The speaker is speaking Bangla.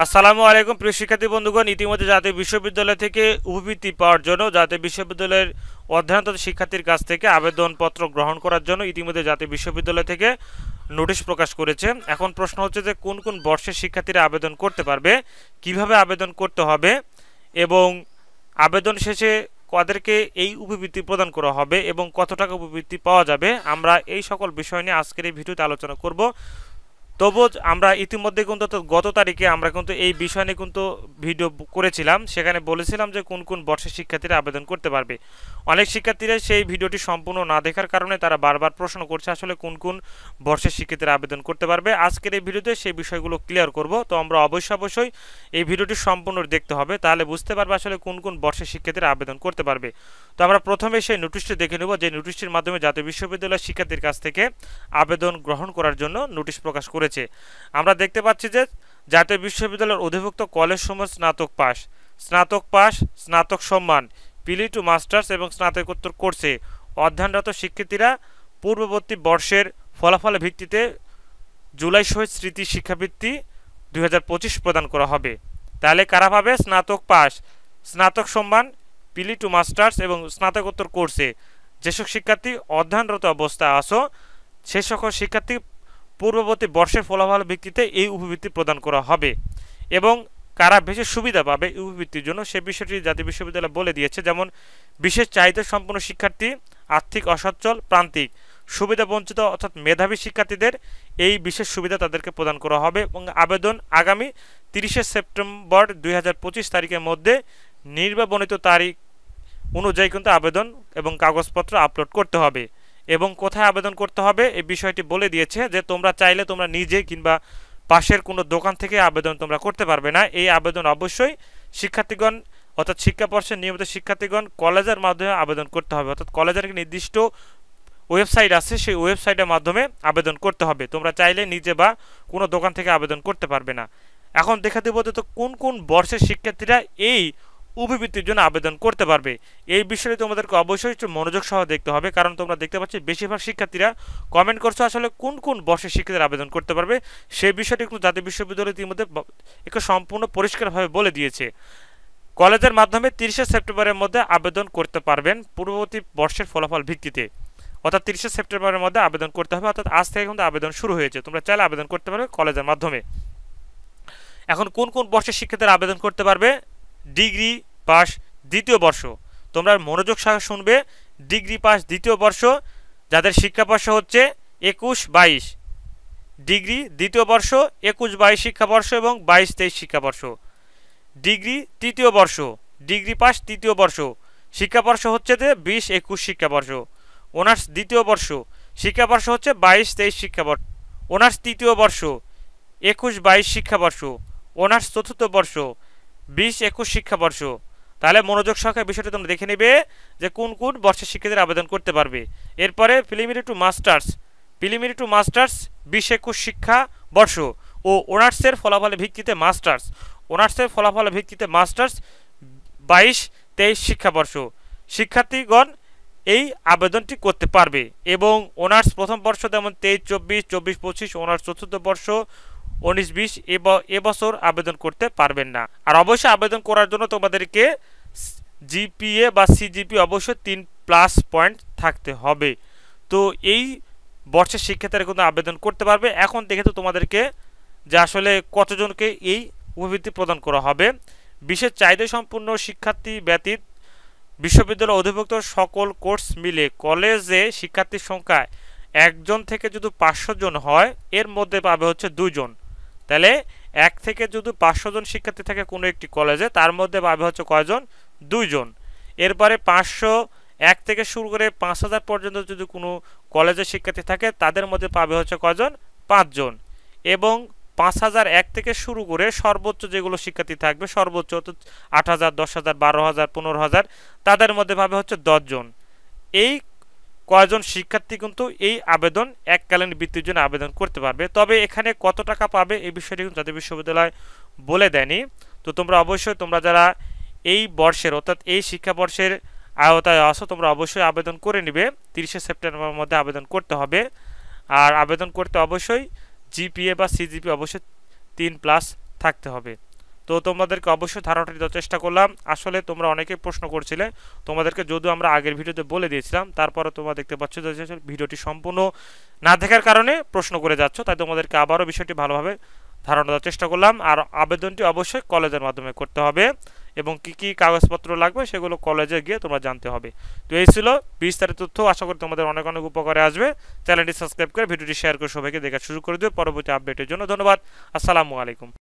আসসালামু আলাইকুম প্রিয় শিক্ষার্থী বন্ধুগণ, ইতিমধ্যে জাতীয় বিশ্ববিদ্যালয় থেকে উপবৃত্তি পাওয়ার জন্য জাতীয় বিশ্ববিদ্যালয়ের অধ্যয়নরত শিক্ষার্থীর কাছ থেকে আবেদনপত্র গ্রহণ করার জন্য ইতিমধ্যে জাতীয় বিশ্ববিদ্যালয় থেকে নোটিশ প্রকাশ করেছে। এখন প্রশ্ন হচ্ছে যে কোন কোন বর্ষের শিক্ষার্থীরা আবেদন করতে পারবে, কিভাবে আবেদন করতে হবে এবং আবেদন শেষে কাদেরকে এই উপবৃত্তি প্রদান করা হবে এবং কত টাকা উপবৃত্তি পাওয়া যাবে। আমরা এই সকল বিষয় নিয়ে আজকের এই ভিডিওতে আলোচনা করব। তবু আমরা ইতিমধ্যে কিন্তু গত তারিখে আমরা কিন্তু এই বিষয় নিয়ে কিন্তু ভিডিও করেছিলাম, সেখানে বলেছিলাম যে কোন কোন বর্ষের শিক্ষার্থীরা আবেদন করতে পারবে। অনেক শিক্ষার্থীরা সেই ভিডিওটি সম্পূর্ণ না দেখার কারণে তারা বারবার প্রশ্ন করছে আসলে কোন কোন বর্ষের শিক্ষার্থীরা আবেদন করতে পারবে। আজকের এই ভিডিওতে সেই বিষয়গুলো ক্লিয়ার করব। তো আমরা অবশ্যই এই ভিডিওটি সম্পূর্ণ দেখতে হবে, তাহলে বুঝতে পারবে আসলে কোন কোন বর্ষের শিক্ষার্থীরা আবেদন করতে পারবে। তো আমরা প্রথমে সেই নোটিশটি দেখে নেব, যে নোটিশটির মাধ্যমে জাতীয় বিশ্ববিদ্যালয়ের শিক্ষার্থীর কাছ থেকে আবেদন গ্রহণ করার জন্য নোটিশ প্রকাশ করেছে। আমরা দেখতে পাচ্ছি যে জাতীয় বিশ্ববিদ্যালয়ের অধিভুক্ত কলেজসমূহ স্নাতক পাস, স্নাতক সম্মান, পিলি টু মাস্টার্স এবং স্নাতকোত্তর কোর্সে অধ্যয়নরত শিক্ষার্থীরা পূর্ববর্তী বর্ষের ফলাফলের ভিত্তিতে জুলাই শহীদ স্মৃতি শিক্ষাবৃত্তি 2025 প্রদান করা হবে। তাহলে কারা পাবে? স্নাতক পাস, স্নাতক সম্মান, পিলি টু মাস্টার্স এবং স্নাতকোত্তর কোর্সে যেসব শিক্ষার্থী অধ্যয়নরত অবস্থায় আসো সে সকল শিক্ষার্থী পূর্ববর্তী বর্ষের ফলাফল ভিত্তিতে এই উপবৃত্তি প্রদান করা হবে। এবং কারা বেশি সুবিধা পাবে এই উপবৃত্তির জন্য সে বিষয়টি জাতীয় বিশ্ববিদ্যালয় বলে দিয়েছে। যেমন বিশেষ চাহিদা সম্পন্ন শিক্ষার্থী, আর্থিক অসচ্ছল, প্রান্তিক, সুবিধা বঞ্চিত অর্থাৎ মেধাবী শিক্ষার্থীদের এই বিশেষ সুবিধা তাদেরকে প্রদান করা হবে। এবং আবেদন আগামী 30 সেপ্টেম্বর 2025 তারিখের মধ্যে নির্বাচিত তারিখ অনুযায়ী কিন্তু আবেদন এবং কাগজপত্র আপলোড করতে হবে। এবং কোথায় আবেদন করতে হবে এই বিষয়টি বলে দিয়েছে, যে তোমরা চাইলে তোমরা নিজে কিংবা পাশের কোনো দোকান থেকে আবেদন তোমরা করতে পারবে না। এই আবেদন অবশ্যই শিক্ষার্থীগণ অর্থাৎ শিক্ষাবর্ষের নিয়মিত শিক্ষার্থীগণ কলেজের মাধ্যমে আবেদন করতে হবে, অর্থাৎ কলেজের নির্দিষ্ট ওয়েবসাইট আছে, সেই ওয়েবসাইটের মাধ্যমে আবেদন করতে হবে। তোমরা চাইলে নিজে বা কোনো দোকান থেকে আবেদন করতে পারবে না। এখন দেখা দেব তো কোন কোন বর্ষের শিক্ষার্থীরা এই উপবৃত্তির জন্য আবেদন করতে পারবে। এই বিষয়টি তোমাদেরকে অবশ্যই একটু মনোযোগ সহ দেখতে হবে, কারণ তোমরা দেখতে পাচ্ছ বেশিরভাগ শিক্ষার্থীরা কমেন্ট করছো আসলে কোন কোন বর্ষের শিক্ষার্থীরা আবেদন করতে পারবে। সেই বিষয়টি কিন্তু জাতীয় বিশ্ববিদ্যালয় ইতিমধ্যে একটু সম্পূর্ণ পরিষ্কারভাবে বলে দিয়েছে। কলেজের মাধ্যমে 30 সেপ্টেম্বরের মধ্যে আবেদন করতে পারবেন পূর্ববর্তী বর্ষের ফলাফল ভিত্তিতে, অর্থাৎ 30 সেপ্টেম্বরের মধ্যে আবেদন করতে হবে। অর্থাৎ আজ থেকে কিন্তু আবেদন শুরু হয়েছে, তোমরা চাইলে আবেদন করতে পারবে কলেজের মাধ্যমে। এখন কোন কোন বর্ষের শিক্ষার্থীরা আবেদন করতে পারবে? ডিগ্রি পাস দ্বিতীয় বর্ষ, তোমরা মনোযোগ সহ শুনবে। ডিগ্রি পাস দ্বিতীয় বর্ষ যাদের শিক্ষাবর্ষ হচ্ছে 21-22, ডিগ্রি দ্বিতীয় বর্ষ 21-22 শিক্ষাবর্ষ এবং 22-23 শিক্ষাবর্ষ। ডিগ্রি তৃতীয় বর্ষ, ডিগ্রি পাস তৃতীয় বর্ষ শিক্ষাবর্ষ হচ্ছে যে 20-21 শিক্ষাবর্ষ। অনার্স দ্বিতীয় বর্ষ শিক্ষাবর্ষ হচ্ছে 22-23 শিক্ষাবর্ষ। অনার্স তৃতীয় বর্ষ 21-22 শিক্ষাবর্ষ। অনার্স চতুর্থ বর্ষ 20-21 শিক্ষাবর্ষ। তাহলে মনোযোগ সহকারে বিষয়টি তোমরা দেখে নেবে যে কোন কোন বর্ষের শিক্ষার্থীরা আবেদন করতে পারবে। এরপরে প্রিলিমিনারি টু মাস্টার্স 20-21 শিক্ষাবর্ষ ও অনার্সের ফলাফলের ভিত্তিতে মাস্টার্স, অনার্সের ফলাফলের ভিত্তিতে মাস্টার্স 22-23 শিক্ষাবর্ষ শিক্ষার্থীগণ এই আবেদনটি করতে পারবে। এবং অনার্স প্রথম বর্ষ যেমন 23-24, 24-25, অনার্স চতুর্থ বর্ষ 19-20 এবছর আবেদন করতে পারবেন না। আর অবশ্যই আবেদন করার জন্য তোমাদেরকে জিপিএ বা সিজিপি অবশ্যই 3+ পয়েন্ট থাকতে হবে। তো এই বর্ষের শিক্ষার্থীরা কিন্তু আবেদন করতে পারবে। এখন দেখে তো তোমাদেরকে যে আসলে কতজনকে এই উপবৃত্তি প্রদান করা হবে। বিশেষ চাহিদা সম্পূর্ণ শিক্ষার্থী ব্যতীত বিশ্ববিদ্যালয় অধিভুক্ত সকল কোর্স মিলে কলেজে শিক্ষার্থীর সংখ্যা 1 জন থেকে যদি 500 জন হয় এর মধ্যে পাবে হচ্ছে 2 জন। তাহলে 1 থেকে যদি 500 জন শিক্ষার্থী থাকে কোনো একটি কলেজে তার মধ্যে পাবে হচ্ছে কয়জন? 2 জন। এরপরে 501 থেকে শুরু করে 5000 পর্যন্ত যদি কোনো কলেজের শিক্ষার্থী থাকে তাদের মধ্যে পাবে হচ্ছে কয়জন? 5 জন। এবং 5001 থেকে শুরু করে সর্বোচ্চ যেগুলো শিক্ষার্থী থাকবে সর্বোচ্চ 8000, 10000, 12000, 15000 তাদের মধ্যে পাবে হচ্ছে 10 জন। এই কয়জন শিক্ষার্থী কিন্তু এই আবেদন এককালীন বৃত্তির জন্য আবেদন করতে পারবে। তবে এখানে কত টাকা পাবে এই বিষয়টি কিন্তু জাতীয় বিশ্ববিদ্যালয় বলে দেয়নি। তো তোমরা অবশ্যই তোমরা যারা এই বর্ষের অর্থাৎ এই শিক্ষাবর্ষের আওতায় আসো তোমরা অবশ্যই আবেদন করে নিবে। 30 সেপ্টেম্বরের মধ্যে আবেদন করতে হবে। আর আবেদন করতে অবশ্যই জিপিএ বা সিজিপি অবশ্যই 3+ থাকতে হবে। তো তোমাদেরকে অবশ্যই ধারণাটা দেওয়ার চেষ্টা করলাম। আসলে তোমরা অনেকেই প্রশ্ন করছিলে, তোমাদেরকে যদিও আমরা আগের ভিডিওতে বলে দিয়েছিলাম, তারপরে তোমরা দেখতে পাচ্ছ যে ভিডিওটি সম্পূর্ণ না দেখার কারণে প্রশ্ন করে যাচ্ছ, তাই তোমাদেরকে আবারও বিষয়টি ভালোভাবে ধারণা দেওয়ার চেষ্টা করলাম। আর আবেদনটি অবশ্যই কলেজের মাধ্যমে করতে হবে এবং কি কি কাগজপত্র লাগবে সেগুলো কলেজে গিয়ে তোমরা জানতে হবে। তো এই ছিল বিস্তারিত তথ্য, আশা করি তোমাদের অনেক অনেক উপকারে আসবে। চ্যানেলটি সাবস্ক্রাইব করে ভিডিওটি শেয়ার করে সবাইকে দেখা শুরু করে দিও পরবর্তী আপডেটের জন্য। ধন্যবাদ, আসসালামু আলাইকুম।